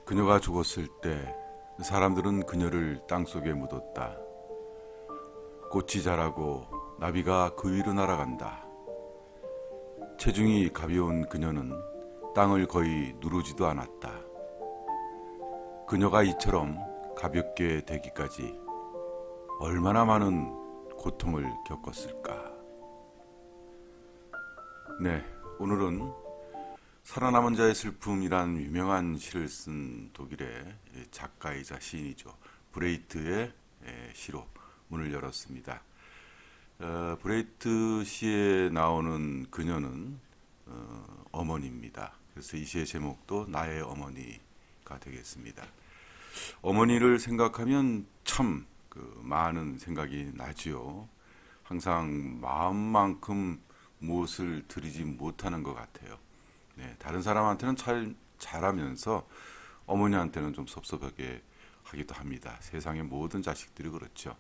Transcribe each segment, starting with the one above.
그녀가 죽었을 때 사람들은 그녀를 땅속에 묻었다. 꽃이 자라고 나비가 그 위로 날아간다. 체중이 가벼운 그녀는 땅을 거의 누르지도 않았다. 그녀가 이처럼 가볍게 되기까지 얼마나 많은 고통을 겪었을까. 네, 오늘은 살아남은 자의 슬픔이란 유명한 시를 쓴 독일의 작가이자 시인이죠. 브레이트의 시로 문을 열었습니다. 브레이트 시에 나오는 그녀는 어머니입니다. 그래서 이 시의 제목도 나의 어머니가 되겠습니다. 어머니를 생각하면 참 많은 생각이 나지요. 항상 마음만큼 무엇을 드리지 못하는 것 같아요. 네, 다른 사람한테는 잘하면서 어머니한테는 좀 섭섭하게 하기도 합니다. 세상의 모든 자식들이 그렇죠.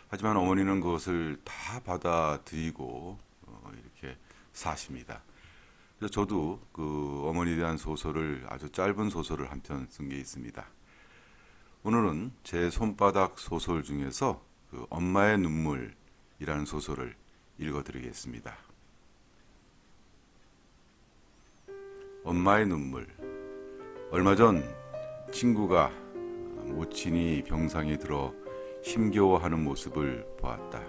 하지만 어머니는 그것을 다 받아들이고 이렇게 사십니다. 그래서 저도 그 어머니에 대한 소설을 아주 짧은 소설을 한 편 쓴 게 있습니다. 오늘은 제 손바닥 소설 중에서 그 엄마의 눈물이라는 소설을 읽어드리겠습니다. 엄마의 눈물. 얼마 전 친구가 모친이 병상에 들어 힘겨워하는 모습을 보았다.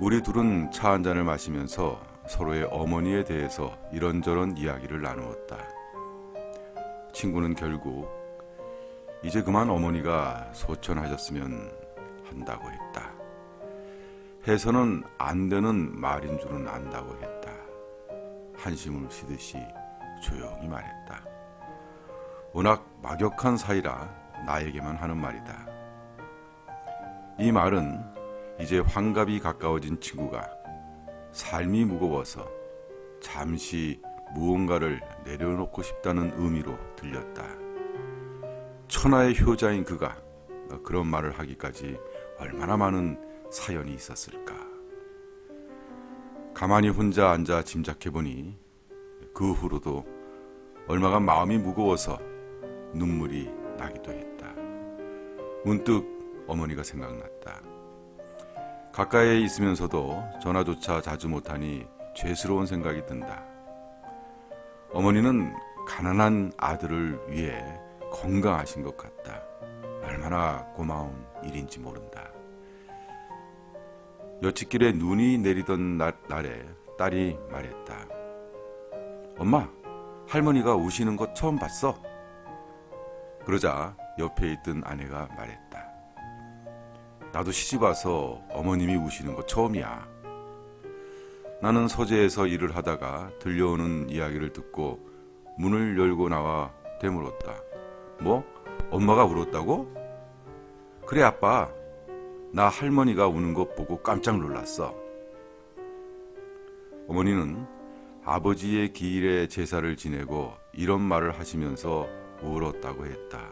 우리 둘은 차 한 잔을 마시면서 서로의 어머니에 대해서 이런저런 이야기를 나누었다. 친구는 결국 이제 그만 어머니가 소천하셨으면 한다고 했다. 해서는 안 되는 말인 줄은 안다고 했다. 한심을 쉬듯이 조용히 말했다. 워낙 막역한 사이라 나에게만 하는 말이다. 이 말은 이제 환갑이 가까워진 친구가 삶이 무거워서 잠시 무언가를 내려놓고 싶다는 의미로 들렸다. 천하의 효자인 그가 그런 말을 하기까지 얼마나 많은 사연이 있었을까. 가만히 혼자 앉아 짐작해보니 그 후로도 얼마간 마음이 무거워서 눈물이 나기도 했다. 문득 어머니가 생각났다. 가까이에 있으면서도 전화조차 자주 못하니 죄스러운 생각이 든다. 어머니는 가난한 아들을 위해 건강하신 것 같다. 얼마나 고마운 일인지 모른다. 여칡길에 눈이 내리던 날에 딸이 말했다. 엄마, 할머니가 우시는 거 처음 봤어? 그러자 옆에 있던 아내가 말했다. 나도 시집 와서 어머님이 우시는 거 처음이야. 나는 서재에서 일을 하다가 들려오는 이야기를 듣고 문을 열고 나와 되물었다. 뭐? 엄마가 울었다고? 그래 아빠. 나 할머니가 우는 것 보고 깜짝 놀랐어. 어머니는 아버지의 기일에 제사를 지내고 이런 말을 하시면서 울었다고 했다.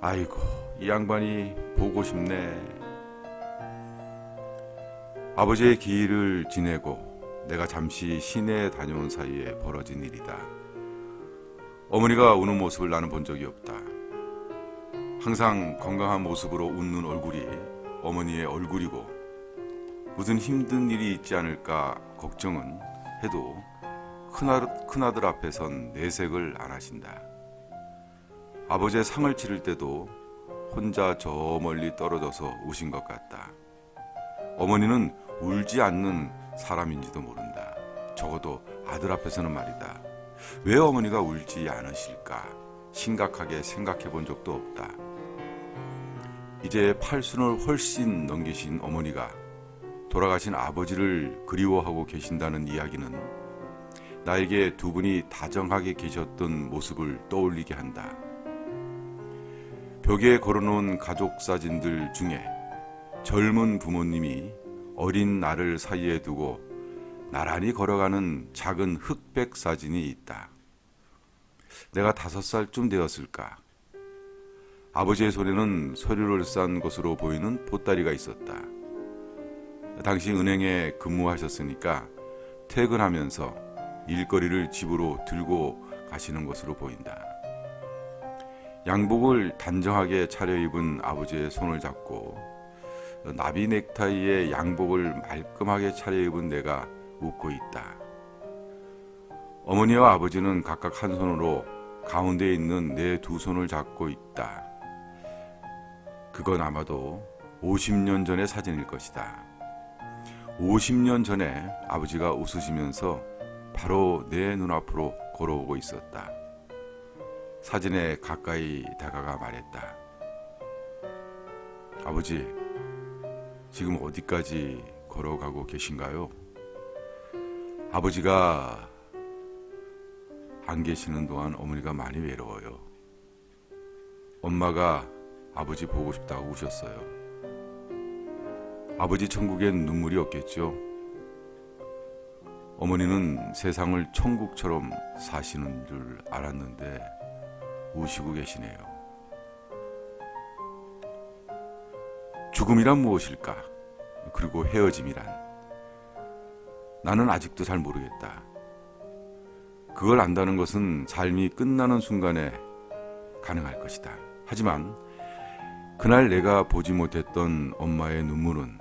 아이고, 이 양반이 보고 싶네. 아버지의 기일을 지내고 내가 잠시 시내에 다녀온 사이에 벌어진 일이다. 어머니가 우는 모습을 나는 본 적이 없다. 항상 건강한 모습으로 웃는 얼굴이 어머니의 얼굴이고 무슨 힘든 일이 있지 않을까 걱정은 해도 큰아들 앞에선 내색을 안 하신다. 아버지의 상을 치를 때도 혼자 저 멀리 떨어져서 우신 것 같다. 어머니는 울지 않는 사람인지도 모른다. 적어도 아들 앞에서는 말이다. 왜 어머니가 울지 않으실까 심각하게 생각해 본 적도 없다. 이제 80을 훨씬 넘기신 어머니가 돌아가신 아버지를 그리워하고 계신다는 이야기는 나에게 두 분이 다정하게 계셨던 모습을 떠올리게 한다. 벽에 걸어놓은 가족 사진들 중에 젊은 부모님이 어린 나를 사이에 두고 나란히 걸어가는 작은 흑백 사진이 있다. 내가 5살쯤 되었을까. 아버지의 손에는 서류를 싼 것으로 보이는 보따리가 있었다. 당시 은행에 근무하셨으니까 퇴근하면서 일거리를 집으로 들고 가시는 것으로 보인다. 양복을 단정하게 차려입은 아버지의 손을 잡고 나비 넥타이에 양복을 말끔하게 차려입은 내가 웃고 있다. 어머니와 아버지는 각각 한 손으로 가운데에 있는 내 두 손을 잡고 있다. 그건 아마도 50년 전의 사진일 것이다. 50년 전에 아버지가 웃으시면서 바로 내 눈앞으로 걸어오고 있었다. 사진에 가까이 다가가 말했다. 아버지, 지금 어디까지 걸어가고 계신가요? 아버지가 안 계시는 동안 어머니가 많이 외로워요. 엄마가 아버지 보고 싶다고 우셨어요. 아버지 천국엔 눈물이 없겠죠. 어머니는 세상을 천국처럼 사시는 줄 알았는데 우시고 계시네요. 죽음이란 무엇일까? 그리고 헤어짐이란? 나는 아직도 잘 모르겠다. 그걸 안다는 것은 삶이 끝나는 순간에 가능할 것이다. 하지만 그날 내가 보지 못했던 엄마의 눈물은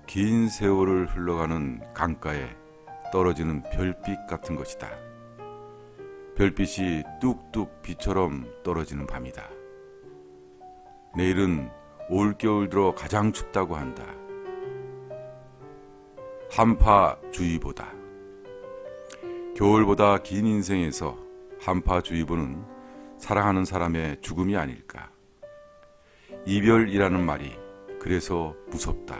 긴 세월을 흘러가는 강가에 떨어지는 별빛 같은 것이다. 별빛이 뚝뚝 비처럼 떨어지는 밤이다. 내일은 올겨울 들어 가장 춥다고 한다. 한파주의보다. 겨울보다 긴 인생에서 한파주의보는 사랑하는 사람의 죽음이 아닐까. 이별이라는 말이 그래서 무섭다.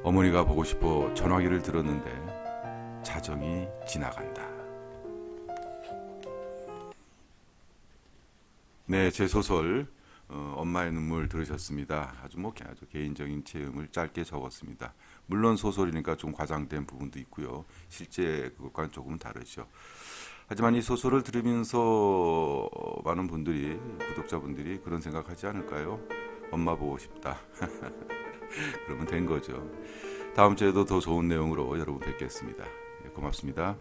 어머니가 보고 싶어 전화기를 들었는데 자정이 지나간다. 네, 제 소설 엄마의 눈물 들으셨습니다. 아주 개인적인 체험을 짧게 적었습니다. 물론 소설이니까 좀 과장된 부분도 있고요. 실제 그것과는 조금은 다르죠. 하지만 이 소설을 들으면서 많은 분들이, 구독자분들이 그런 생각하지 않을까요? 엄마 보고 싶다. 그러면 된 거죠. 다음 주에도 더 좋은 내용으로 여러분 뵙겠습니다. 고맙습니다.